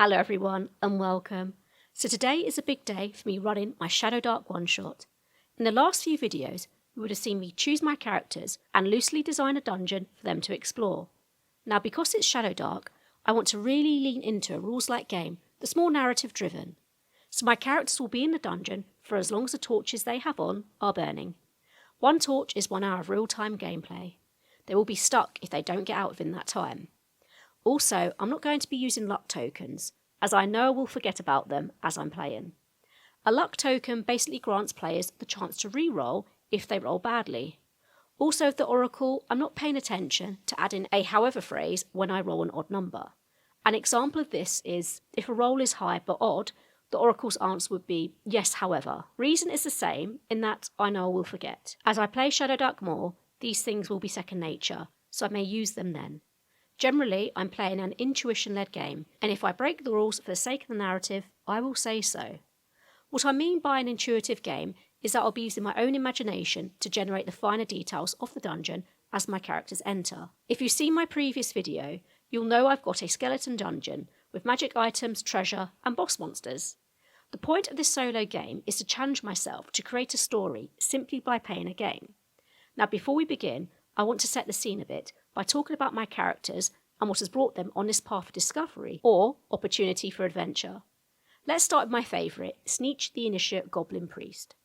Hello everyone and welcome. So today is a big day for me running my Shadowdark one-shot. In the last few videos, you would have seen me choose my characters and loosely design a dungeon for them to explore. Now because it's Shadowdark, I want to really lean into a rules-like game that's more narrative driven. So my characters will be in the dungeon for as long as the torches they have on are burning. One torch is 1 hour of real-time gameplay. They will be stuck if they don't get out within that time. Also, I'm not going to be using luck tokens, as I know I will forget about them as I'm playing. A luck token basically grants players the chance to re-roll if they roll badly. Also with the Oracle, I'm not paying attention to adding a however phrase when I roll an odd number. An example of this is, if a roll is high but odd, the Oracle's answer would be yes however. Reason is the same in that I know I will forget. As I play Shadowdark more, these things will be second nature, so I may use them then. Generally, I'm playing an intuition-led game, and if I break the rules for the sake of the narrative, I will say so. What I mean by an intuitive game is that I'll be using my own imagination to generate the finer details of the dungeon as my characters enter. If you've seen my previous video, you'll know I've got a skeleton dungeon with magic items, treasure, and boss monsters. The point of this solo game is to challenge myself to create a story simply by playing a game. Now before we begin, I want to set the scene a bit by talking about my characters and what has brought them on this path of discovery or opportunity for adventure. Let's start with my favourite, Sneech the Initiate Goblin Priest.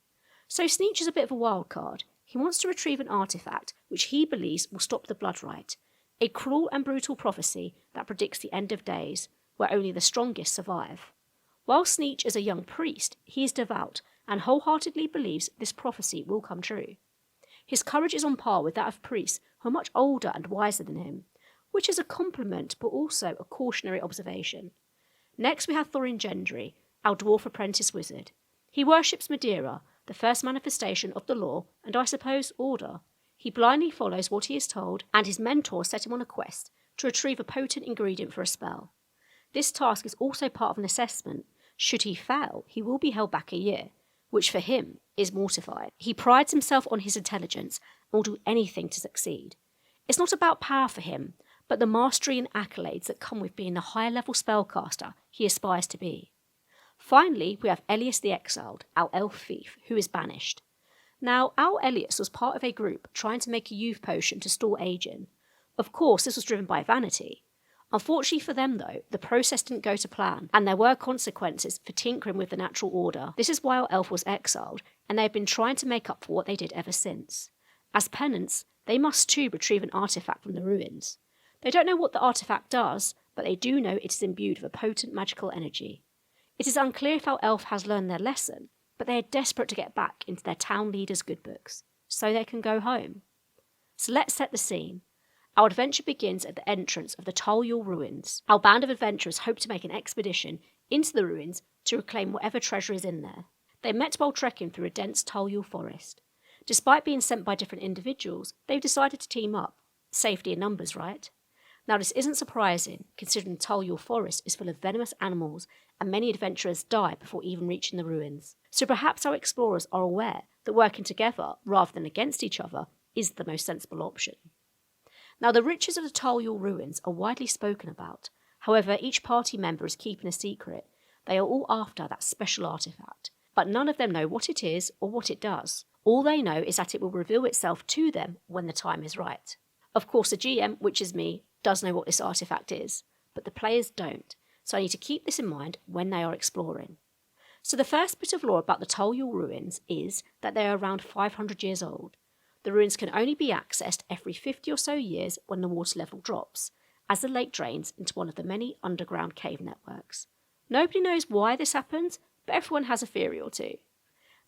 So Sneech is a bit of a wild card. He wants to retrieve an artefact which he believes will stop the blood rite, a cruel and brutal prophecy that predicts the end of days, where only the strongest survive. While Sneech is a young priest, he is devout and wholeheartedly believes this prophecy will come true. His courage is on par with that of priests who are much older and wiser than him, which is a compliment but also a cautionary observation. Next we have Thorin Gendry, our dwarf apprentice wizard. He worships Madeira, the first manifestation of the law and I suppose order. He blindly follows what he is told, and his mentor set him on a quest to retrieve a potent ingredient for a spell. This task is also part of an assessment. Should he fail, he will be held back a year, which for him is mortifying. He prides himself on his intelligence and will do anything to succeed. It's not about power for him, but the mastery and accolades that come with being the higher level spellcaster he aspires to be. Finally, we have Elias the Exiled, our elf thief, who is banished. Now, our Elias was part of a group trying to make a youth potion to store aging. Of course, this was driven by vanity. Unfortunately for them though, the process didn't go to plan, and there were consequences for tinkering with the natural order. This is why our elf was exiled, and they have been trying to make up for what they did ever since. As penance, they must too retrieve an artefact from the ruins. They don't know what the artefact does, but they do know it is imbued with a potent magical energy. It is unclear if our elf has learned their lesson, but they are desperate to get back into their town leader's good books, so they can go home. So let's set the scene. Our adventure begins at the entrance of the Tal-Yool ruins. Our band of adventurers hope to make an expedition into the ruins to reclaim whatever treasure is in there. They met while trekking through a dense Tal-Yool forest. Despite being sent by different individuals, they've decided to team up. Safety in numbers, right? Now this isn't surprising, considering the Tal-Yool forest is full of venomous animals and many adventurers die before even reaching the ruins. So perhaps our explorers are aware that working together, rather than against each other, is the most sensible option. Now the riches of the Tal-Yool ruins are widely spoken about. However, each party member is keeping a secret. They are all after that special artefact, but none of them know what it is or what it does. All they know is that it will reveal itself to them when the time is right. Of course the GM, which is me, does know what this artefact is, but the players don't, so I need to keep this in mind when they are exploring. So the first bit of lore about the Tal-Yool ruins is that they are around 500 years old. The ruins can only be accessed every 50 or so years when the water level drops, as the lake drains into one of the many underground cave networks. Nobody knows why this happens, but everyone has a theory or two.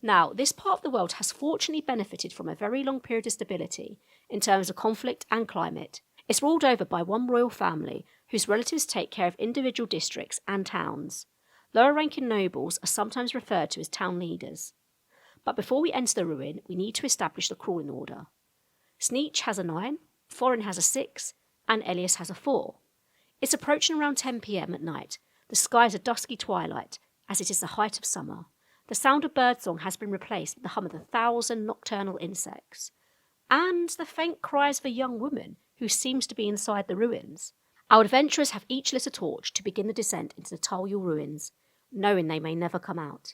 Now, this part of the world has fortunately benefited from a very long period of stability in terms of conflict and climate. It's ruled over by one royal family whose relatives take care of individual districts and towns. Lower ranking nobles are sometimes referred to as town leaders. But before we enter the ruin, we need to establish the crawling order. Sneech has a 9, Thorin has a 6, and Elias has a 4. It's approaching around 10 PM at night. The sky is a dusky twilight, as it is the height of summer. The sound of birdsong has been replaced with the hum of 1,000 nocturnal insects, and the faint cries of a young woman who seems to be inside the ruins. Our adventurers have each lit a torch to begin the descent into the Tal-Yool ruins, knowing they may never come out.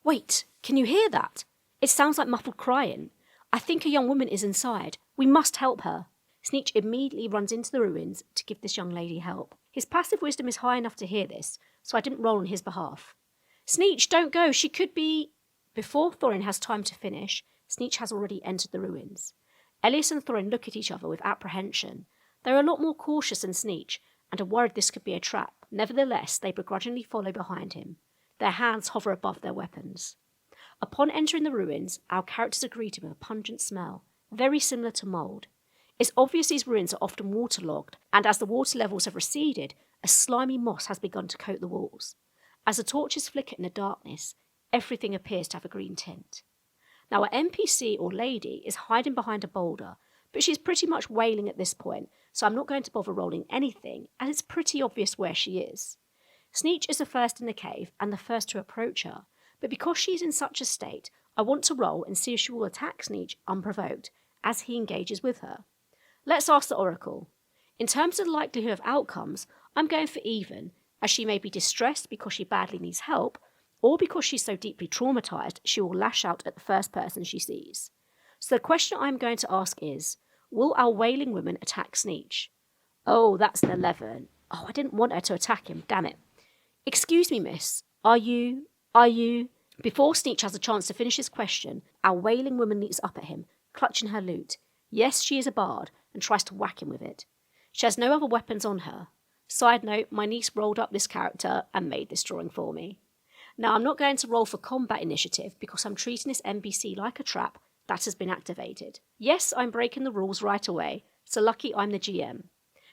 Wait, can you hear that? It sounds like muffled crying. I think a young woman is inside. We must help her. Sneech immediately runs into the ruins to give this young lady help. His passive wisdom is high enough to hear this, so I didn't roll on his behalf. Sneech, don't go, she could be... Before Thorin has time to finish, Sneech has already entered the ruins. Elias and Thorin look at each other with apprehension. They're a lot more cautious than Sneech, and are worried this could be a trap. Nevertheless, they begrudgingly follow behind him. Their hands hover above their weapons. Upon entering the ruins, our characters are greeted with a pungent smell, very similar to mould. It's obvious these ruins are often waterlogged, and as the water levels have receded, a slimy moss has begun to coat the walls. As the torches flicker in the darkness, everything appears to have a green tint. Now, our NPC or lady is hiding behind a boulder, but she's pretty much wailing at this point, so I'm not going to bother rolling anything, as it's pretty obvious where she is. Sneech is the first in the cave and the first to approach her, but because she is in such a state, I want to roll and see if she will attack Sneech unprovoked as he engages with her. Let's ask the Oracle. In terms of the likelihood of outcomes, I'm going for even, as she may be distressed because she badly needs help, or because she's so deeply traumatised she will lash out at the first person she sees. So the question I'm going to ask is, will our wailing woman attack Sneech? Oh, that's an 11. Oh, I didn't want her to attack him, damn it. Excuse me, miss, are you... Before Sneech has a chance to finish his question, our wailing woman leaps up at him, clutching her lute. Yes, she is a bard, and tries to whack him with it. She has no other weapons on her. Side note, my niece rolled up this character and made this drawing for me. Now, I'm not going to roll for combat initiative because I'm treating this NPC like a trap that has been activated. Yes, I'm breaking the rules right away, so lucky I'm the GM.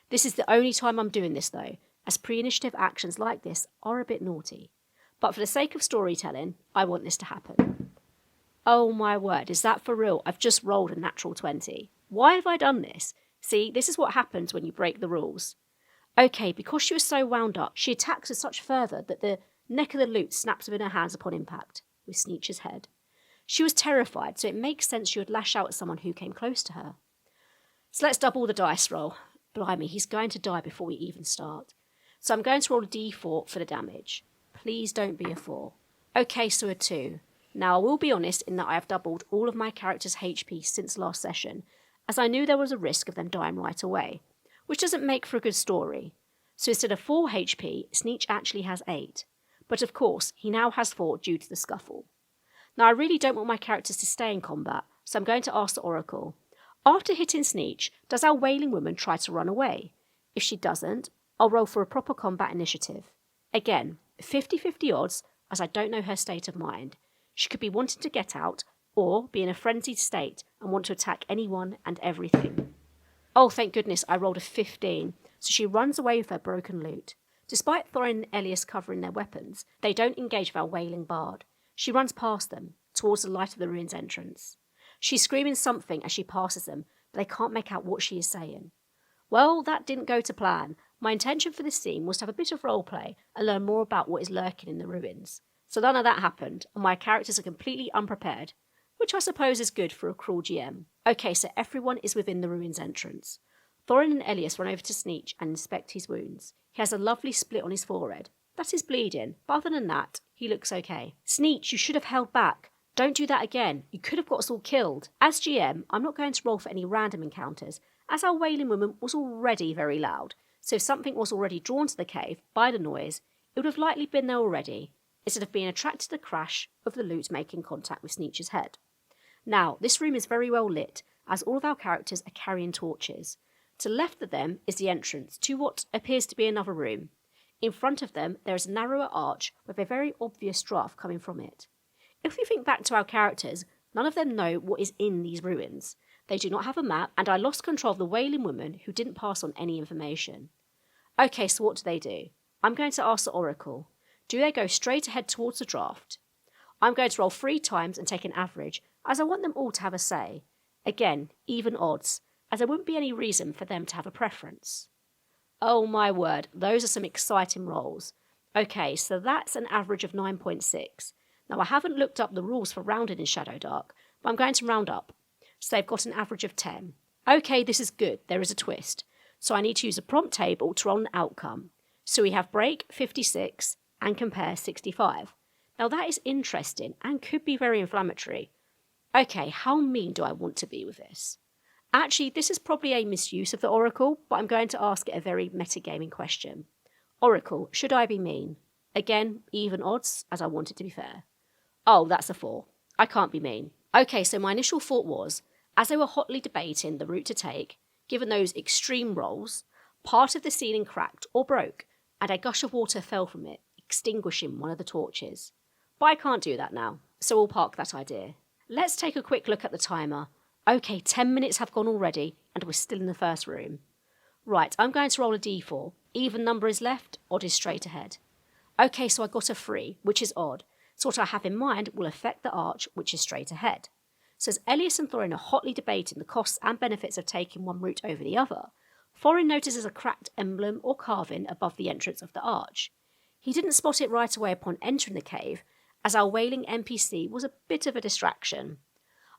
This is the only time I'm doing this though, as pre-initiative actions like this are a bit naughty. But for the sake of storytelling, I want this to happen. Oh my word, is that for real? I've just rolled a natural 20. Why have I done this? See, this is what happens when you break the rules. Okay, because she was so wound up, she attacks with such fervour that the neck of the lute snaps within her hands upon impact, with Sneech's head. She was terrified, so it makes sense she would lash out at someone who came close to her. So let's double the dice roll. Blimey, he's going to die before we even start. So I'm going to roll a d4 for the damage. Please don't be a 4. Okay, so a 2. Now, I will be honest in that I have doubled all of my characters' HP since last session, as I knew there was a risk of them dying right away, which doesn't make for a good story. So instead of 4 HP, Sneech actually has 8. But of course, he now has 4 due to the scuffle. Now, I really don't want my characters to stay in combat, so I'm going to ask the Oracle. After hitting Sneech, does our wailing woman try to run away? If she doesn't, I'll roll for a proper combat initiative. Again, 50-50 odds, as I don't know her state of mind. She could be wanting to get out, or be in a frenzied state and want to attack anyone and everything. Oh, thank goodness, I rolled a 15, so she runs away with her broken lute. Despite Thorin and Elias covering their weapons, they don't engage with our wailing bard. She runs past them, towards the light of the ruins entrance. She's screaming something as she passes them, but they can't make out what she is saying. Well, that didn't go to plan. My intention for this scene was to have a bit of roleplay and learn more about what is lurking in the ruins. So none of that happened, and my characters are completely unprepared, which I suppose is good for a cruel GM. Okay, so everyone is within the ruins entrance. Thorin and Elias run over to Sneech and inspect his wounds. He has a lovely split on his forehead. That is bleeding, but other than that, he looks okay. Sneech, you should have held back. Don't do that again. You could have got us all killed. As GM, I'm not going to roll for any random encounters, as our wailing woman was already very loud, so if something was already drawn to the cave by the noise, it would have likely been there already, instead of being attracted to the crash of the lute making contact with Sneech's head. Now, this room is very well lit, as all of our characters are carrying torches. To the left of them is the entrance to what appears to be another room. In front of them, there is a narrower arch with a very obvious draught coming from it. If we think back to our characters, none of them know what is in these ruins. They do not have a map, and I lost control of the wailing woman who didn't pass on any information. Okay, so what do? I'm going to ask the Oracle. Do they go straight ahead towards the draft? I'm going to roll 3 times and take an average, as I want them all to have a say. Again, even odds, as there wouldn't be any reason for them to have a preference. Oh my word, those are some exciting rolls. Okay, so that's an average of 9.6. Now I haven't looked up the rules for rounding in Shadowdark, but I'm going to round up. So they've got an average of 10. Okay, this is good, there is a twist. So I need to use a prompt table to roll an outcome. So we have break 56 and compare 65. Now that is interesting and could be very inflammatory. Okay, how mean do I want to be with this? Actually, this is probably a misuse of the Oracle, but I'm going to ask it a very metagaming question. Oracle, should I be mean? Again, even odds, as I want it to be fair. Oh, that's a 4. I can't be mean. Okay, so my initial thought was, as they were hotly debating the route to take, given those extreme rolls, part of the ceiling cracked or broke, and a gush of water fell from it, extinguishing one of the torches. But I can't do that now, so we'll park that idea. Let's take a quick look at the timer. Okay, 10 minutes have gone already, and we're still in the first room. Right, I'm going to roll a d4. Even number is left, odd is straight ahead. Okay, so I got a 3, which is odd. So what I have in mind will affect the arch, which is straight ahead. So as Elias and Thorin are hotly debating the costs and benefits of taking one route over the other, Thorin notices a cracked emblem or carving above the entrance of the arch. He didn't spot it right away upon entering the cave, as our wailing NPC was a bit of a distraction.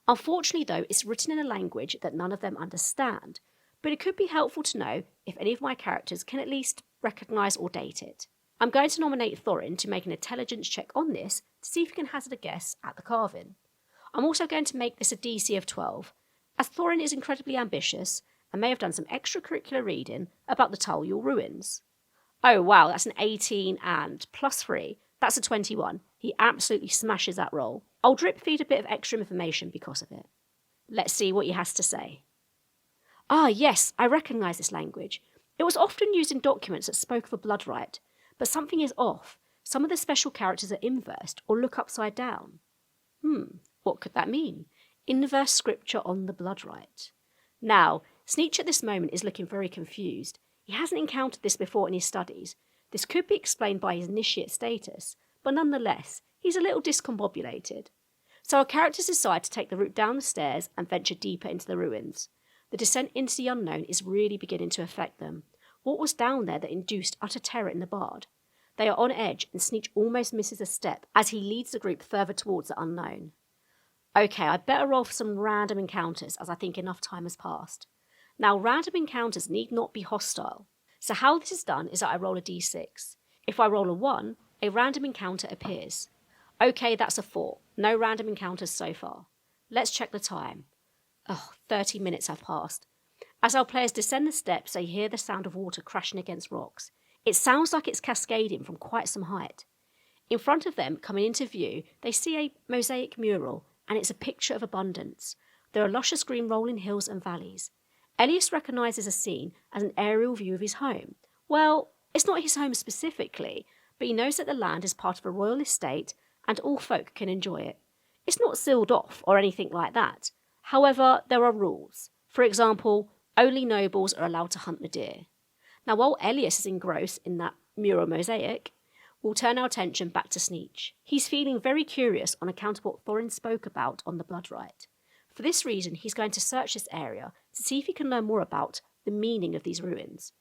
Unfortunately though, it's written in a language that none of them understand, but it could be helpful to know if any of my characters can at least recognise or date it. I'm going to nominate Thorin to make an intelligence check on this to see if he can hazard a guess at the carving. I'm also going to make this a DC of 12, as Thorin is incredibly ambitious and may have done some extracurricular reading about the Tal-Yool ruins. Oh wow, that's an 18 and plus 3, that's a 21. He absolutely smashes that roll. I'll drip feed a bit of extra information because of it. Let's see what he has to say. Ah yes, I recognise this language. It was often used in documents that spoke of a blood rite, but something is off. Some of the special characters are inversed or look upside down. What could that mean? Inverse scripture on the blood rite. Now, Sneech at this moment is looking very confused. He hasn't encountered this before in his studies. This could be explained by his initiate status, but nonetheless, he's a little discombobulated. So our characters decide to take the route down the stairs and venture deeper into the ruins. The descent into the unknown is really beginning to affect them. What was down there that induced utter terror in the bard? They are on edge and Sneech almost misses a step as he leads the group further towards the unknown. Okay, I better roll for some random encounters as I think enough time has passed. Now, random encounters need not be hostile. So how this is done is that I roll a d6. If I roll a 1, a random encounter appears. Okay, that's a 4. No random encounters so far. Let's check the time. 30 minutes have passed. As our players descend the steps, they hear the sound of water crashing against rocks. It sounds like it's cascading from quite some height. In front of them, coming into view, they see a mosaic mural, and it's a picture of abundance. There are luscious green rolling hills and valleys. Elias recognises a scene as an aerial view of his home. Well, it's not his home specifically, but he knows that the land is part of a royal estate and all folk can enjoy it. It's not sealed off or anything like that. However, there are rules. For example, only nobles are allowed to hunt the deer. Now, while Elias is engrossed in that mural mosaic, we'll turn our attention back to Sneech. He's feeling very curious on account of what Thorin spoke about on the blood rite. For this reason, he's going to search this area to see if he can learn more about the meaning of these ruins.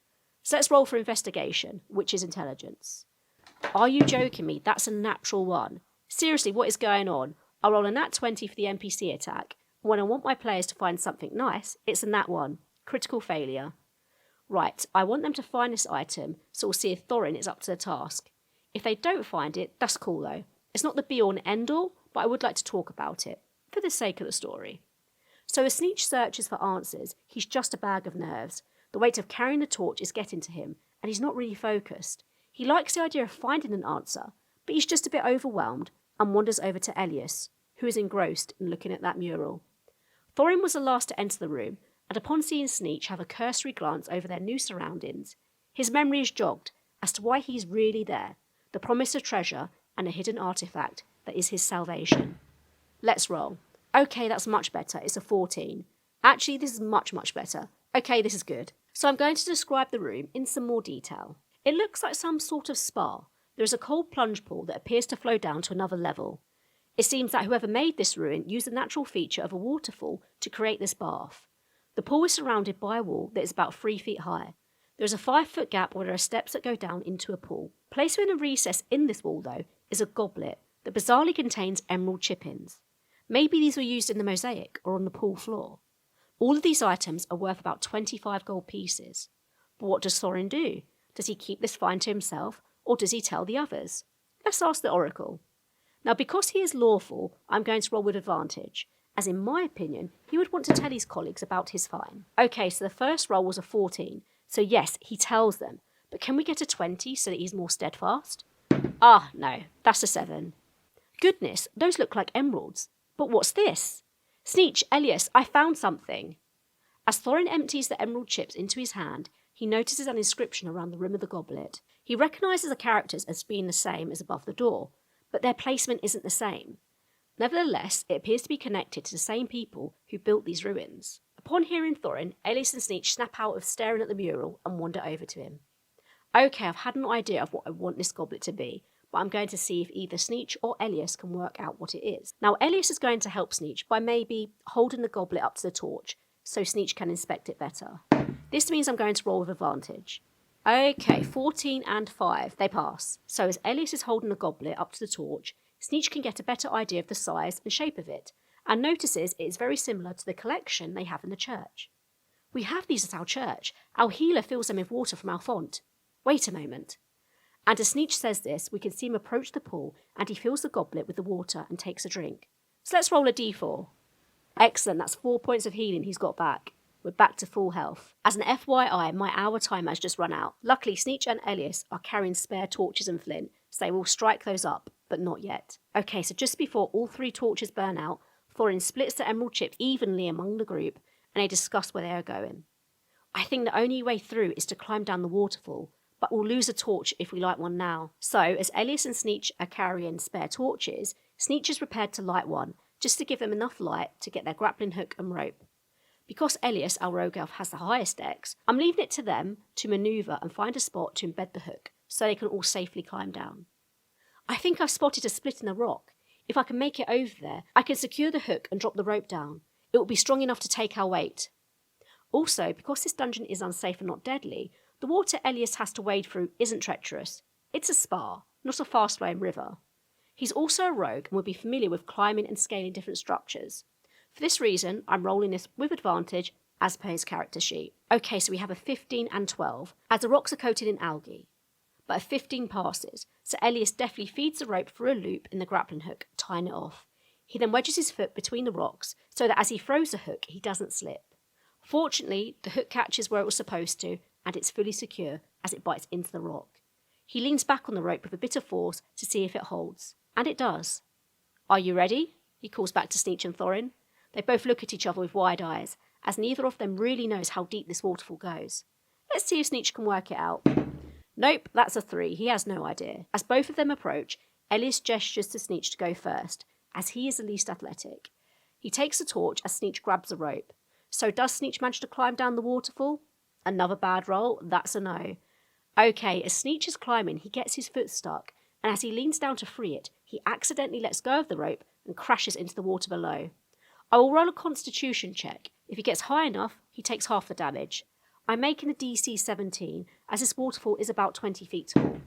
So let's roll for investigation, which is intelligence. Are you joking me? That's a natural 1. Seriously, what is going on? I'll roll a nat 20 for the NPC attack. When I want my players to find something nice, it's a nat 1. Critical failure. Right, I want them to find this item, so we'll see if Thorin is up to the task. If they don't find it, that's cool though. It's not the be-all and end-all, but I would like to talk about it, for the sake of the story. So as Sneech searches for answers, he's just a bag of nerves. The weight of carrying the torch is getting to him, and he's not really focused. He likes the idea of finding an answer, but he's just a bit overwhelmed and wanders over to Elias, who is engrossed in looking at that mural. Thorin was the last to enter the room, and upon seeing Sneech have a cursory glance over their new surroundings, his memory is jogged as to why he's really there, the promise of treasure and a hidden artefact that is his salvation. Let's roll. Okay, that's much better. It's a 14. Actually, this is much, much better. Okay, this is good. So I'm going to describe the room in some more detail. It looks like some sort of spa. There is a cold plunge pool that appears to flow down to another level. It seems that whoever made this ruin used the natural feature of a waterfall to create this bath. The pool is surrounded by a wall that is about 3 feet high. There is a 5-foot gap where there are steps that go down into a pool. Placed within a recess in this wall, though, is a goblet that bizarrely contains emerald chippings. Maybe these were used in the mosaic or on the pool floor. All of these items are worth about 25 gold pieces. But what does Thorin do? Does he keep this find to himself, or does he tell the others? Let's ask the Oracle. Now, because he is lawful, I'm going to roll with advantage, as in my opinion, he would want to tell his colleagues about his find. Okay, so the first roll was a 14, so yes, he tells them, but can we get a 20 so that he's more steadfast? Ah, no, that's a 7. Goodness, those look like emeralds. But what's this? Sneech, Elias, I found something. As Thorin empties the emerald chips into his hand, he notices an inscription around the rim of the goblet. He recognises the characters as being the same as above the door, but their placement isn't the same. Nevertheless, it appears to be connected to the same people who built these ruins. Upon hearing Thorin, Elias and Sneech snap out of staring at the mural and wander over to him. Okay, I've had an idea of what I want this goblet to be, but I'm going to see if either Sneech or Elias can work out what it is. Now, Elias is going to help Sneech by maybe holding the goblet up to the torch, so Sneech can inspect it better. This means I'm going to roll with advantage. Okay, 14 and 5, they pass. So as Elias is holding the goblet up to the torch, Sneech can get a better idea of the size and shape of it, and notices it is very similar to the collection they have in the church. We have these at our church. Our healer fills them with water from our font. Wait a moment. And as Sneech says this, we can see him approach the pool, and he fills the goblet with the water and takes a drink. So let's roll a d4. Excellent, that's 4 points of healing he's got back. We're back to full health. As an FYI, my hour timer has just run out. Luckily, Sneech and Elias are carrying spare torches and flint, so they will strike those up, but not yet. Okay, so just before all 3 torches burn out, Thorin splits the emerald chips evenly among the group, and they discuss where they are going. I think the only way through is to climb down the waterfall, but we'll lose a torch if we light one now. So, as Elias and Sneech are carrying spare torches, Sneech is prepared to light one, just to give them enough light to get their grappling hook and rope. Because Elias, our rogue elf, has the highest dex, I'm leaving it to them to manoeuvre and find a spot to embed the hook, so they can all safely climb down. I think I've spotted a split in the rock. If I can make it over there, I can secure the hook and drop the rope down. It will be strong enough to take our weight. Also, because this dungeon is unsafe and not deadly, the water Elias has to wade through isn't treacherous. It's a spa, not a fast-flowing river. He's also a rogue and will be familiar with climbing and scaling different structures. For this reason, I'm rolling this with advantage as per his character sheet. Okay, so we have a 15 and 12, as the rocks are coated in algae. But a 15 passes, so Elias deftly feeds the rope through a loop in the grappling hook, tying it off. He then wedges his foot between the rocks, so that as he throws the hook, he doesn't slip. Fortunately, the hook catches where it was supposed to, and it's fully secure as it bites into the rock. He leans back on the rope with a bit of force to see if it holds, and it does. Are you ready? He calls back to Sneech and Thorin. They both look at each other with wide eyes, as neither of them really knows how deep this waterfall goes. Let's see if Sneech can work it out. Nope, that's a 3. He has no idea. As both of them approach, Elias gestures to Sneech to go first, as he is the least athletic. He takes the torch as Sneech grabs the rope. So does Sneech manage to climb down the waterfall? Another bad roll, that's a no. Okay, as Sneech is climbing, he gets his foot stuck, and as he leans down to free it, he accidentally lets go of the rope and crashes into the water below. I will roll a constitution check. If he gets high enough, he takes half the damage. I'm making a DC 17, as this waterfall is about 20 feet tall.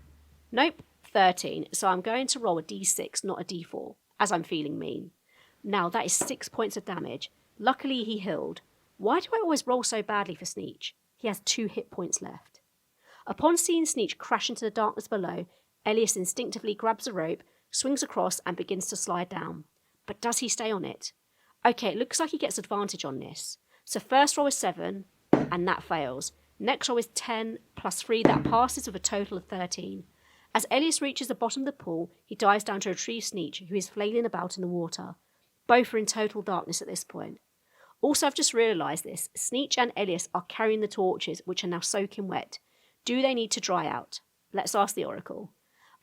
Nope, 13, so I'm going to roll a D6, not a D4, as I'm feeling mean. Now that is 6 points of damage. Luckily he healed. Why do I always roll so badly for Sneech? He has 2 hit points left. Upon seeing Sneech crash into the darkness below, Elias instinctively grabs a rope, swings across and begins to slide down. But does he stay on it? Okay, it looks like he gets advantage on this. So first roll is 7, and that fails. Next roll is 10 plus 3, that passes with a total of 13. As Elias reaches the bottom of the pool, he dives down to retrieve Sneech, who is flailing about in the water. Both are in total darkness at this point. Also, I've just realised this. Sneech and Elias are carrying the torches, which are now soaking wet. Do they need to dry out? Let's ask the Oracle.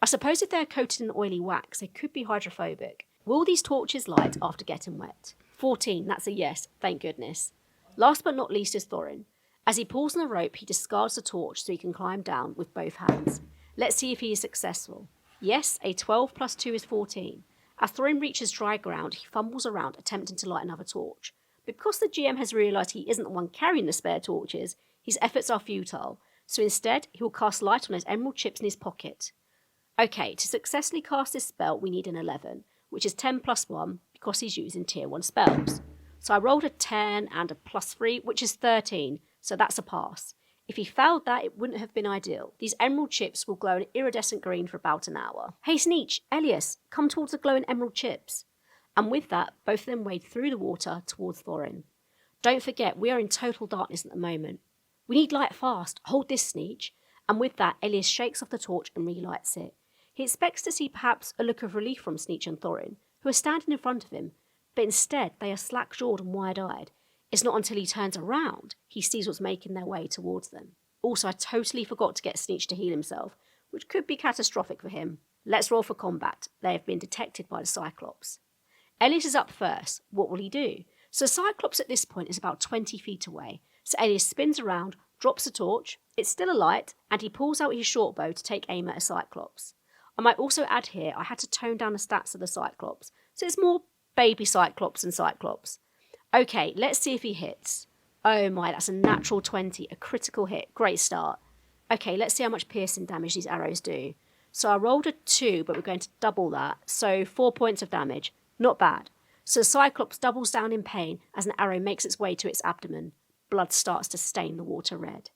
I suppose if they're coated in oily wax, they could be hydrophobic. Will these torches light after getting wet? 14, that's a yes, thank goodness. Last but not least is Thorin. As he pulls on the rope, he discards the torch so he can climb down with both hands. Let's see if he is successful. Yes, a 12 plus 2 is 14. As Thorin reaches dry ground, he fumbles around attempting to light another torch. But because the GM has realised he isn't the one carrying the spare torches, his efforts are futile, so instead he will cast light on his emerald chips in his pocket. Okay, to successfully cast this spell we need an 11, which is 10 plus 1 because he's using tier 1 spells. So I rolled a 10 and a plus 3, which is 13, so that's a pass. If he failed that, it wouldn't have been ideal. These emerald chips will glow an iridescent green for about an hour. Hey Sneech, Elias, come towards the glowing emerald chips. And with that, both of them wade through the water towards Thorin. Don't forget, we are in total darkness at the moment. We need light fast. Hold this, Sneech. And with that, Elias shakes off the torch and relights it. He expects to see perhaps a look of relief from Sneech and Thorin, who are standing in front of him, but instead they are slack-jawed and wide-eyed. It's not until he turns around he sees what's making their way towards them. Also, I totally forgot to get Sneech to heal himself, which could be catastrophic for him. Let's roll for combat. They have been detected by the Cyclops. Elias is up first. What will he do? So Cyclops at this point is about 20 feet away. So Elias spins around, drops the torch, it's still alight, and he pulls out his short bow to take aim at a Cyclops. I might also add here, I had to tone down the stats of the Cyclops, so it's more baby Cyclops than Cyclops. Okay, let's see if he hits. Oh my, that's a natural 20, a critical hit, great start. Okay, let's see how much piercing damage these arrows do. So I rolled a 2, but we're going to double that, so 4 points of damage, not bad. So the Cyclops doubles down in pain as an arrow makes its way to its abdomen. Blood starts to stain the water red.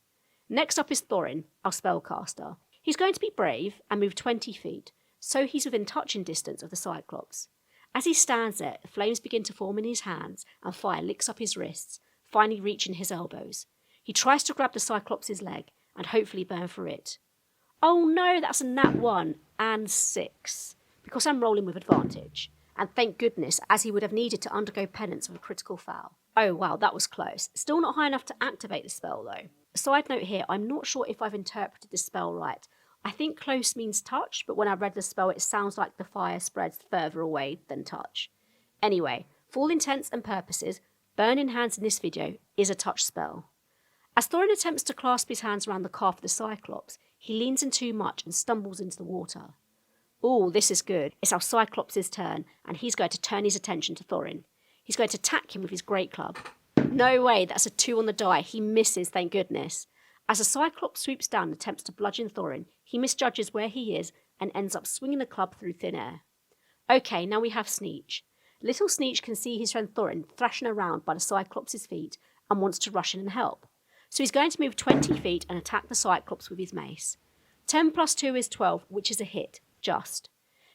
Next up is Thorin, our spellcaster. He's going to be brave and move 20 feet, so he's within touching distance of the Cyclops. As he stands there, the flames begin to form in his hands and fire licks up his wrists, finally reaching his elbows. He tries to grab the Cyclops' leg and hopefully burn for it. Oh no, that's a nat 1 and 6, because I'm rolling with advantage. And thank goodness, as he would have needed to undergo penance of a critical foul. Oh wow, that was close. Still not high enough to activate the spell though. A side note here, I'm not sure if I've interpreted the spell right. I think close means touch, but when I read the spell it sounds like the fire spreads further away than touch. Anyway, for all intents and purposes, burning hands in this video is a touch spell. As Thorin attempts to clasp his hands around the calf of the Cyclops, he leans in too much and stumbles into the water. Ooh, this is good. It's our Cyclops' turn, and he's going to turn his attention to Thorin. He's going to attack him with his great club. No way, that's a 2 on the die. He misses, thank goodness. As the Cyclops swoops down and attempts to bludgeon Thorin, he misjudges where he is and ends up swinging the club through thin air. Okay, now we have Sneech. Little Sneech can see his friend Thorin thrashing around by the Cyclops' feet and wants to rush in and help. So he's going to move 20 feet and attack the Cyclops with his mace. 10 plus 2 is 12, which is a hit. Just.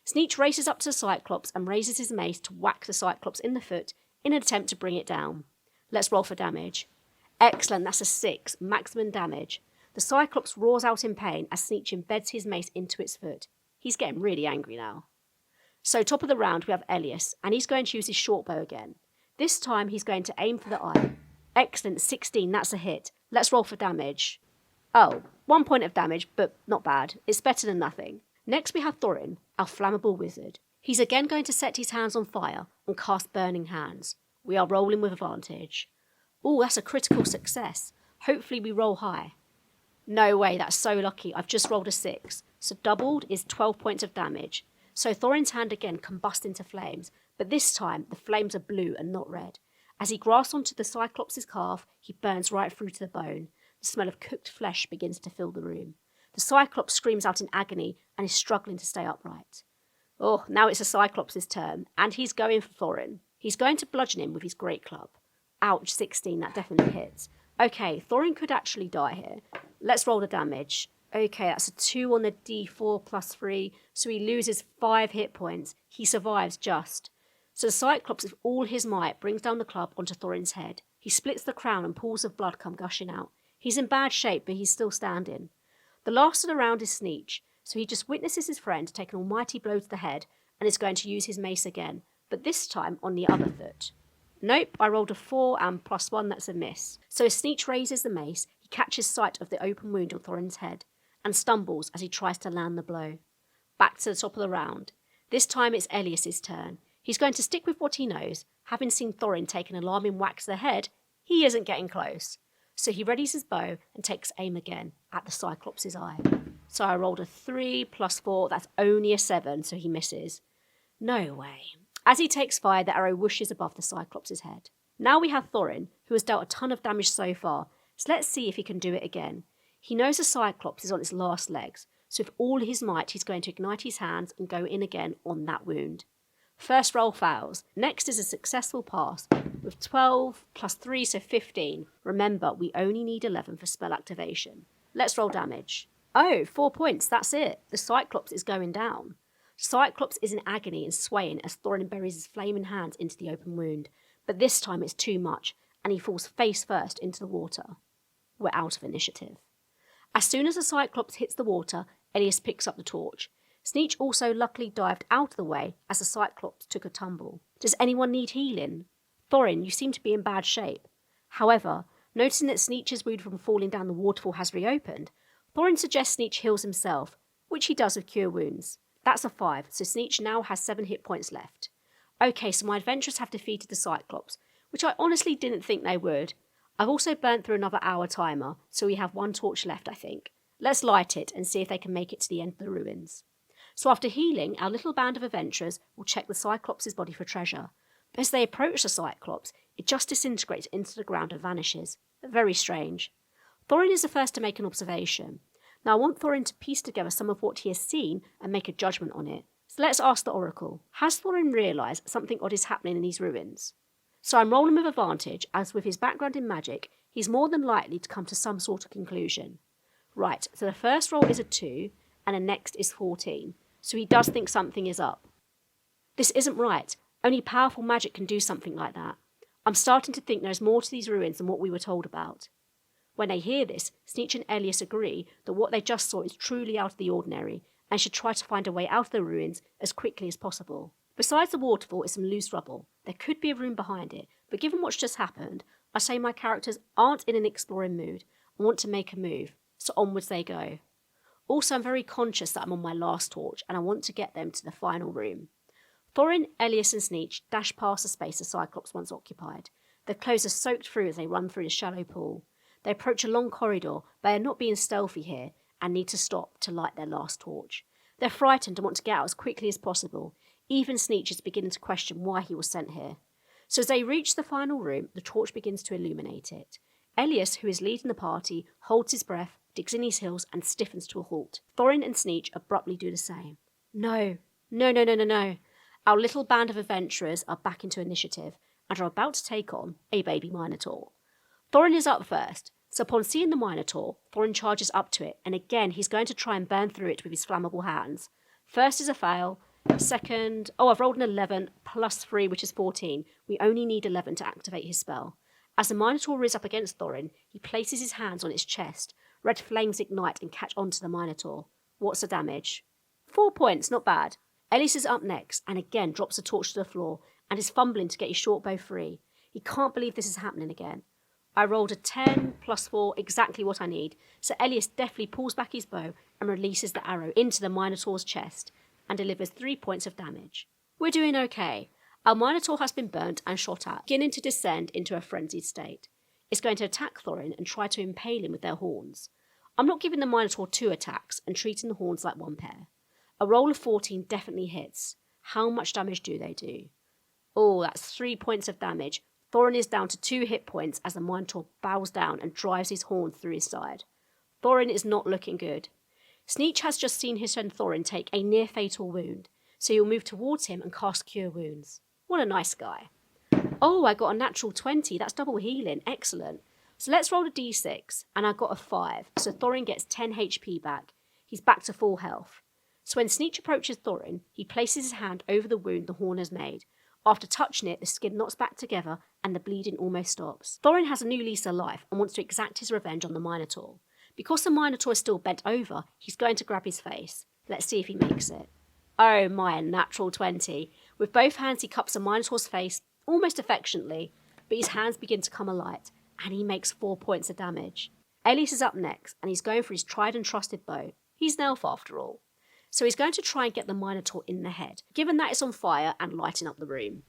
Sneech races up to the Cyclops and raises his mace to whack the Cyclops in the foot in an attempt to bring it down. Let's roll for damage. Excellent, that's a 6, maximum damage. The Cyclops roars out in pain as Sneech embeds his mace into its foot. He's getting really angry now. So top of the round we have Elias, and he's going to use his short bow again. This time he's going to aim for the eye. Excellent, 16, that's a hit. Let's roll for damage. Oh, 1 point of damage, but not bad. It's better than nothing. Next we have Thorin, our flammable wizard. He's again going to set his hands on fire and cast Burning Hands. We are rolling with advantage. Ooh, that's a critical success. Hopefully we roll high. No way, that's so lucky. I've just rolled a 6. So doubled is 12 points of damage. So Thorin's hand again combusts into flames, but this time the flames are blue and not red. As he grasps onto the Cyclops' calf, he burns right through to the bone. The smell of cooked flesh begins to fill the room. The Cyclops screams out in agony and is struggling to stay upright. Oh, now it's the Cyclops' turn, and he's going for Thorin. He's going to bludgeon him with his great club. Ouch, 16, that definitely hits. Okay, Thorin could actually die here. Let's roll the damage. Okay, that's a 2 on the d4 plus 3, so he loses 5 hit points. He survives just. So the Cyclops with all his might brings down the club onto Thorin's head. He splits the crown and pools of blood come gushing out. He's in bad shape, but he's still standing. The last of the round is Sneech, so he just witnesses his friend take an almighty blow to the head and is going to use his mace again, but this time on the other foot. Nope, I rolled a 4 and plus 1, that's a miss. So as Sneech raises the mace, he catches sight of the open wound on Thorin's head and stumbles as he tries to land the blow. Back to the top of the round. This time it's Elias' turn. He's going to stick with what he knows. Having seen Thorin take an alarming whack to the head, he isn't getting close. So he readies his bow and takes aim again at the Cyclops' eye. So I rolled a 3 plus 4, that's only a 7, so he misses. No way. As he takes fire, the arrow whooshes above the Cyclops' head. Now we have Thorin, who has dealt a ton of damage so far, so let's see if he can do it again. He knows the Cyclops is on its last legs, so with all his might he's going to ignite his hands and go in again on that wound. First roll fails. Next is a successful pass with 12 plus 3, so 15. Remember, we only need 11 for spell activation. Let's roll damage. Oh, 4 points, that's it. The Cyclops is going down. Cyclops is in agony and swaying as Thorin buries his flaming hands into the open wound. But this time it's too much, and he falls face first into the water. We're out of initiative. As soon as the Cyclops hits the water, Elias picks up the torch. Sneech also luckily dived out of the way as the Cyclops took a tumble. Does anyone need healing? Thorin, you seem to be in bad shape. However, noticing that Sneech's wound from falling down the waterfall has reopened, Thorin suggests Sneech heals himself, which he does with Cure Wounds. That's a 5, so Sneech now has 7 hit points left. Okay, so my adventurers have defeated the Cyclops, which I honestly didn't think they would. I've also burnt through another hour timer, so we have 1 torch left, I think. Let's light it and see if they can make it to the end of the ruins. So after healing, our little band of adventurers will check the Cyclops' body for treasure. But as they approach the Cyclops, it just disintegrates into the ground and vanishes. Very strange. Thorin is the first to make an observation. Now I want Thorin to piece together some of what he has seen and make a judgment on it. So let's ask the Oracle. Has Thorin realised something odd is happening in these ruins? So I'm rolling with advantage, as with his background in magic, he's more than likely to come to some sort of conclusion. Right, so the first roll is a 2, and the next is 14. So he does think something is up. This isn't right. Only powerful magic can do something like that. I'm starting to think there's more to these ruins than what we were told about. When they hear this, Sneech and Elias agree that what they just saw is truly out of the ordinary and should try to find a way out of the ruins as quickly as possible. Besides the waterfall is some loose rubble. There could be a room behind it, but given what's just happened, I say my characters aren't in an exploring mood and want to make a move, so onwards they go. Also, I'm very conscious that I'm on my last torch and I want to get them to the final room. Thorin, Elias and Sneech dash past the space the Cyclops once occupied. Their clothes are soaked through as they run through the shallow pool. They approach a long corridor, but they are not being stealthy here and need to stop to light their last torch. They're frightened and want to get out as quickly as possible. Even Sneech is beginning to question why he was sent here. So as they reach the final room, the torch begins to illuminate it. Elias, who is leading the party, holds his breath, digs in his heels and stiffens to a halt. Thorin and Sneech abruptly do the same. No. Our little band of adventurers are back into initiative and are about to take on a baby minotaur. Thorin is up first, so upon seeing the minotaur, Thorin charges up to it, and again he's going to try and burn through it with his flammable hands. First is a fail. Second, I've rolled an 11 plus 3, which is 14. We only need 11 to activate his spell. As the minotaur is up against Thorin, he places his hands on its chest. Red flames ignite and catch onto the minotaur. What's the damage? 4 points, not bad. Elias is up next, and again drops the torch to the floor, and is fumbling to get his short bow free. He can't believe this is happening again. I rolled a 10 plus 4, exactly what I need, so Elias deftly pulls back his bow and releases the arrow into the minotaur's chest, and delivers 3 points of damage. We're doing okay. Our minotaur has been burnt and shot at, beginning to descend into a frenzied state. It's going to attack Thorin and try to impale him with their horns. I'm not giving the minotaur 2 attacks and treating the horns like 1 pair. A roll of 14 definitely hits. How much damage do they do? Oh, that's 3 points of damage. Thorin is down to 2 hit points as the minotaur bows down and drives his horns through his side. Thorin is not looking good. Sneech has just seen his friend Thorin take a near-fatal wound, so he'll move towards him and cast Cure Wounds. What a nice guy. Oh, I got a natural 20. That's double healing. Excellent. So let's roll a d6, and I got a 5, so Thorin gets 10 HP back. He's back to full health. So when Sneech approaches Thorin, he places his hand over the wound the horn has made. After touching it, the skin knots back together and the bleeding almost stops. Thorin has a new lease of life and wants to exact his revenge on the minotaur. Because the minotaur is still bent over, he's going to grab his face. Let's see if he makes it. Oh my, natural 20. With both hands he cups the minotaur's face almost affectionately, but his hands begin to come alight and he makes 4 points of damage. Elias is up next and he's going for his tried and trusted bow. He's an elf after all. So he's going to try and get the minotaur in the head, given that it's on fire and lighting up the room.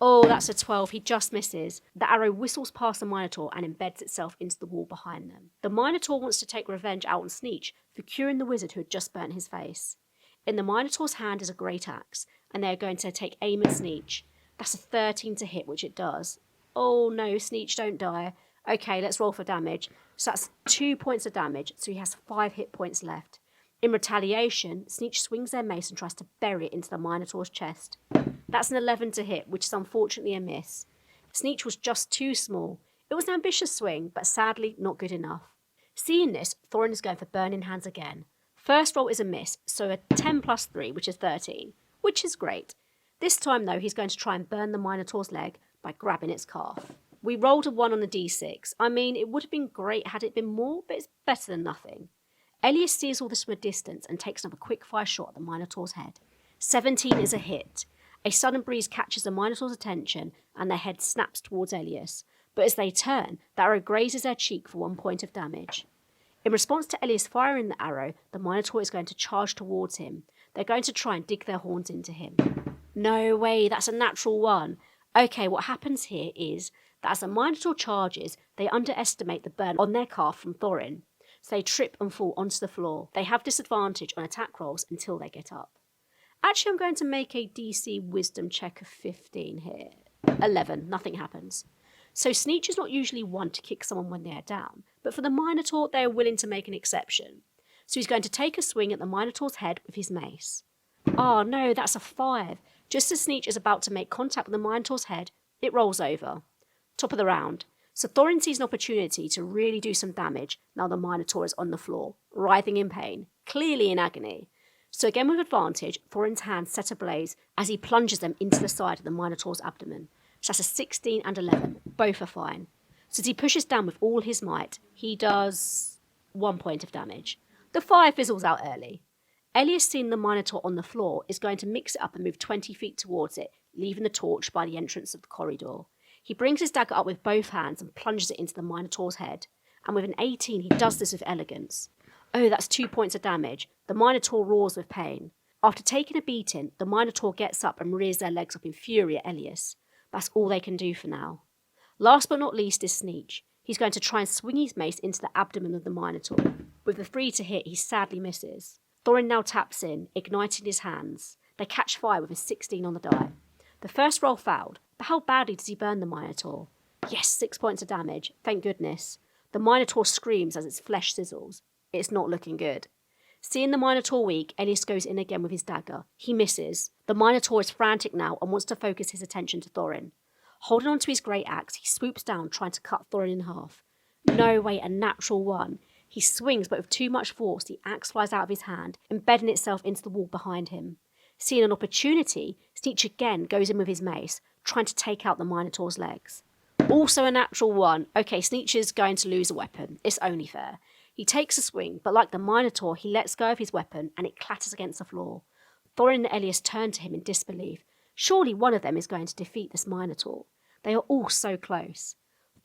Oh, that's a 12. He just misses. The arrow whistles past the minotaur and embeds itself into the wall behind them. The minotaur wants to take revenge out on Sneech for curing the wizard who had just burnt his face. In the minotaur's hand is a great axe, and they are going to take aim at Sneech. That's a 13 to hit, which it does. Oh no, Sneech, don't die. Okay, let's roll for damage. So that's 2 points of damage, so he has 5 hit points left. In retaliation, Sneech swings their mace and tries to bury it into the minotaur's chest. That's an 11 to hit, which is unfortunately a miss. Sneech was just too small. It was an ambitious swing, but sadly not good enough. Seeing this, Thorin is going for Burning Hands again. First roll is a miss, so a 10 plus 3, which is 13, which is great. This time though, he's going to try and burn the Minotaur's leg by grabbing its calf. We rolled a 1 on the d6. I mean, it would have been great had it been more, but it's better than nothing. Elias sees all this from a distance and takes another quick fire shot at the Minotaur's head. 17 is a hit. A sudden breeze catches the Minotaur's attention and their head snaps towards Elias. But as they turn, the arrow grazes their cheek for 1 point of damage. In response to Elias firing the arrow, the Minotaur is going to charge towards him. They're going to try and dig their horns into him. No way, that's a natural 1. Okay, what happens here is that as the Minotaur charges, they underestimate the burn on their calf from Thorin. So they trip and fall onto the floor. They have disadvantage on attack rolls until they get up. Actually, I'm going to make a DC Wisdom check of 15 here. 11, nothing happens. So Sneech is not usually one to kick someone when they are down, but for the Minotaur, they are willing to make an exception. So he's going to take a swing at the Minotaur's head with his mace. Oh no, that's a 5. Just as Sneech is about to make contact with the Minotaur's head, it rolls over. Top of the round. So Thorin sees an opportunity to really do some damage now the Minotaur is on the floor, writhing in pain, clearly in agony. So again with advantage, Thorin's hands set ablaze as he plunges them into the side of the Minotaur's abdomen. So that's a 16 and 11, both are fine. So as he pushes down with all his might, he does 1 point of damage. The fire fizzles out early. Elias, seeing the Minotaur on the floor, is going to mix it up and move 20 feet towards it, leaving the torch by the entrance of the corridor. He brings his dagger up with both hands and plunges it into the Minotaur's head. And with an 18, he does this with elegance. Oh, that's 2 points of damage. The Minotaur roars with pain. After taking a beating, the Minotaur gets up and rears their legs up in fury at Elias. That's all they can do for now. Last but not least is Sneech. He's going to try and swing his mace into the abdomen of the Minotaur. With the 3 to hit, he sadly misses. Thorin now taps in, igniting his hands. They catch fire with a 16 on the die. The first roll failed, but how badly does he burn the Minotaur? Yes, 6 points of damage, thank goodness. The Minotaur screams as its flesh sizzles. It's not looking good. Seeing the Minotaur weak, Elias goes in again with his dagger. He misses. The Minotaur is frantic now and wants to focus his attention to Thorin. Holding onto his great axe, he swoops down, trying to cut Thorin in half. No way, a natural 1. He swings, but with too much force, the axe flies out of his hand, embedding itself into the wall behind him. Seeing an opportunity, Sneech again goes in with his mace, trying to take out the Minotaur's legs. Also a natural 1. Okay, Sneech is going to lose a weapon. It's only fair. He takes a swing, but like the Minotaur, he lets go of his weapon and it clatters against the floor. Thorin and Elias turn to him in disbelief. Surely one of them is going to defeat this Minotaur. They are all so close.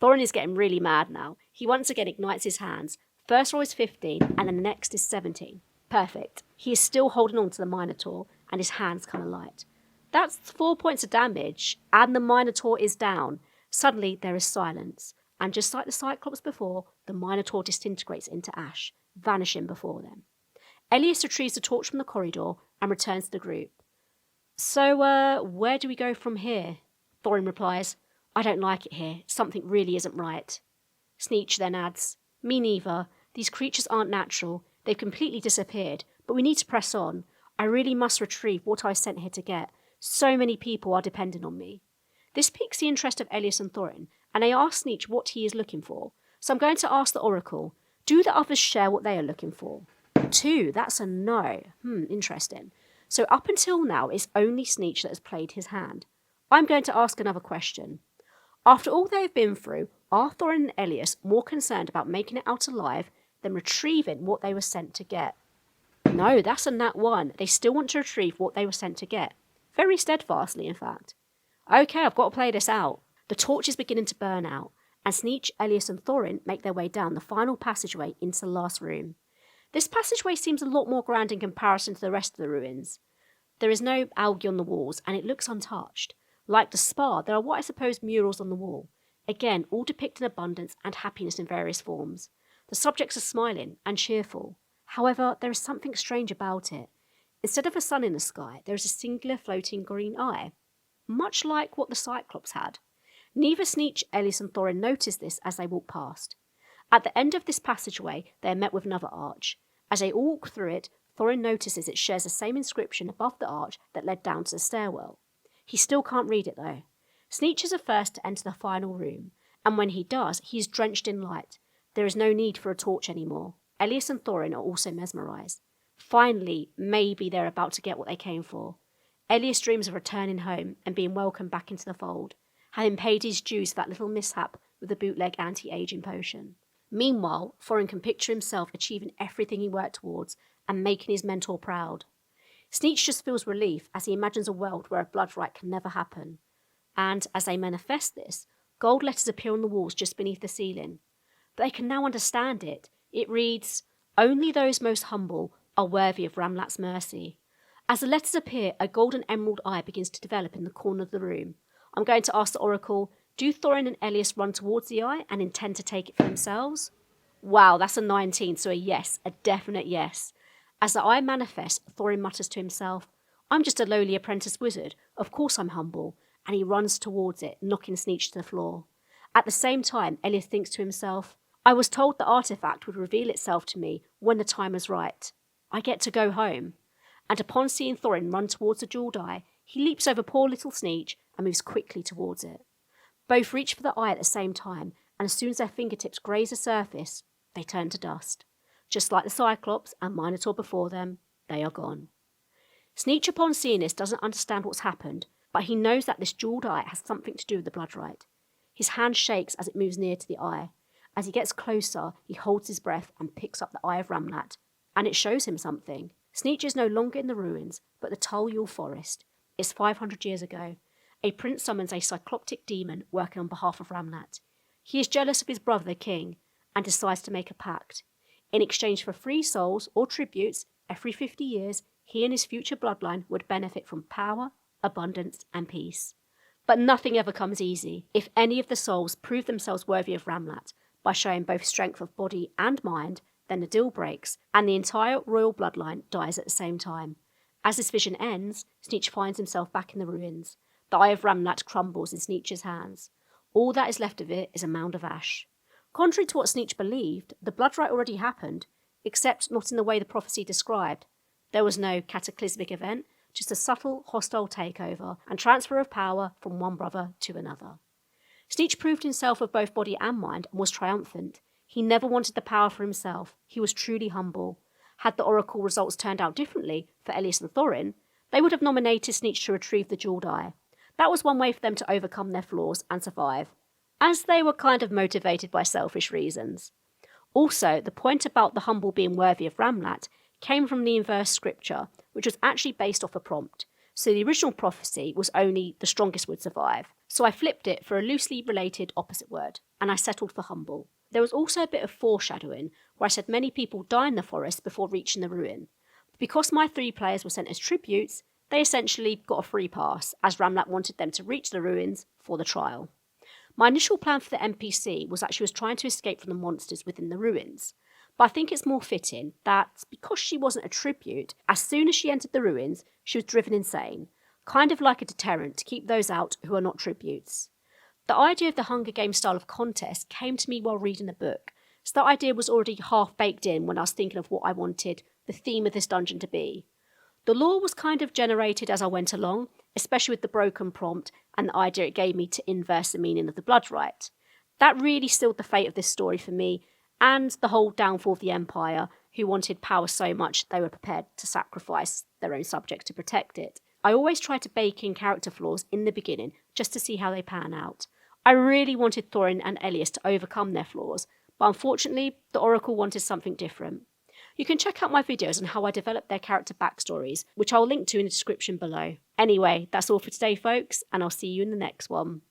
Thorin is getting really mad now. He once again ignites his hands. First roll is 15 and then the next is 17. Perfect. He is still holding on to the Minotaur and his hands come alight. That's 4 points of damage and the Minotaur is down. Suddenly there is silence. And just like the Cyclops before, the Minotaur disintegrates into ash, vanishing before them. Elias retrieves the torch from the corridor and returns to the group. So, where do we go from here? Thorin replies, I don't like it here. Something really isn't right. Sneech then adds, me neither. These creatures aren't natural. They've completely disappeared, but we need to press on. I really must retrieve what I was sent here to get. So many people are dependent on me. This piques the interest of Elias and Thorin, and they ask Sneech what he is looking for. So I'm going to ask the Oracle, do the others share what they are looking for? 2, that's a no. Interesting. So up until now, it's only Sneech that has played his hand. I'm going to ask another question. After all they have been through, are Thorin and Elias more concerned about making it out alive than retrieving what they were sent to get? No, that's a nat 1. They still want to retrieve what they were sent to get. Very steadfastly, in fact. Okay, I've got to play this out. The torch is beginning to burn out, and Sneech, Elias and Thorin make their way down the final passageway into the last room. This passageway seems a lot more grand in comparison to the rest of the ruins. There is no algae on the walls, and it looks untouched. Like the spa, there are what I suppose murals on the wall. Again, all depicting abundance and happiness in various forms. The subjects are smiling and cheerful. However, there is something strange about it. Instead of a sun in the sky, there is a singular floating green eye, much like what the Cyclops had. Neither Sneech, Elias and Thorin notice this as they walk past. At the end of this passageway, they are met with another arch. As they walk through it, Thorin notices it shares the same inscription above the arch that led down to the stairwell. He still can't read it though. Sneetch is the first to enter the final room, and when he does, he is drenched in light. There is no need for a torch anymore. Elias and Thorin are also mesmerised. Finally, maybe they're about to get what they came for. Elias dreams of returning home and being welcomed back into the fold, having paid his dues for that little mishap with the bootleg anti-aging potion. Meanwhile, Thorin can picture himself achieving everything he worked towards and making his mentor proud. Sneetch just feels relief as he imagines a world where a blood right can never happen. And as they manifest this, gold letters appear on the walls just beneath the ceiling. But they can now understand it. It reads, "Only those most humble are worthy of Ramlat's mercy." As the letters appear, a golden emerald eye begins to develop in the corner of the room. I'm going to ask the Oracle, do Thorin and Elias run towards the eye and intend to take it for themselves? Wow, that's a 19, so a yes, a definite yes. As the eye manifests, Thorin mutters to himself, "I'm just a lowly apprentice wizard, of course I'm humble," and he runs towards it, knocking Sneetch to the floor. At the same time, Elias thinks to himself, "I was told the artefact would reveal itself to me when the time was right. I get to go home." And upon seeing Thorin run towards the jeweled eye, he leaps over poor little Sneetch and moves quickly towards it. Both reach for the eye at the same time, and as soon as their fingertips graze the surface, they turn to dust. Just like the Cyclops and Minotaur before them, they are gone. Sneetch, upon seeing this, doesn't understand what's happened, but he knows that this jeweled eye has something to do with the blood right. His hand shakes as it moves near to the eye. As he gets closer, he holds his breath and picks up the eye of Ramlat, and it shows him something. Sneetch is no longer in the ruins, but the Tal-Yool forest. It's 500 years ago. A prince summons a cycloptic demon working on behalf of Ramlat. He is jealous of his brother, the king, and decides to make a pact. In exchange for free souls or tributes, every 50 years, he and his future bloodline would benefit from power, abundance, and peace. But nothing ever comes easy. If any of the souls prove themselves worthy of Ramlat by showing both strength of body and mind, then the deal breaks, and the entire royal bloodline dies at the same time. As this vision ends, Sneetch finds himself back in the ruins. The eye of Ramlat crumbles in Sneetch's hands. All that is left of it is a mound of ash. Contrary to what Sneetch believed, the blood right already happened, except not in the way the prophecy described. There was no cataclysmic event, just a subtle, hostile takeover and transfer of power from one brother to another. Sneetch proved himself of both body and mind and was triumphant. He never wanted the power for himself. He was truly humble. Had the Oracle results turned out differently for Elias and Thorin, they would have nominated Sneetch to retrieve the jeweled eye. That was one way for them to overcome their flaws and survive, as they were kind of motivated by selfish reasons. Also, the point about the humble being worthy of Ramlat came from the inverse scripture, which was actually based off a prompt. So the original prophecy was only the strongest would survive. So I flipped it for a loosely related opposite word, and I settled for humble. There was also a bit of foreshadowing, where I said many people die in the forest before reaching the ruin. But because my 3 players were sent as tributes, they essentially got a free pass, as Ramlat wanted them to reach the ruins for the trial. My initial plan for the NPC was that she was trying to escape from the monsters within the ruins, but I think it's more fitting that, because she wasn't a tribute, as soon as she entered the ruins, she was driven insane, kind of like a deterrent to keep those out who are not tributes. The idea of the Hunger Games style of contest came to me while reading the book, so that idea was already half baked in when I was thinking of what I wanted the theme of this dungeon to be. The lore was kind of generated as I went along, especially with the broken prompt and the idea it gave me to inverse the meaning of the blood right. That really sealed the fate of this story for me, and the whole downfall of the Empire, who wanted power so much they were prepared to sacrifice their own subjects to protect it. I always try to bake in character flaws in the beginning, just to see how they pan out. I really wanted Thorin and Elias to overcome their flaws, but unfortunately, the Oracle wanted something different. You can check out my videos on how I developed their character backstories, which I'll link to in the description below. Anyway, that's all for today, folks, and I'll see you in the next one.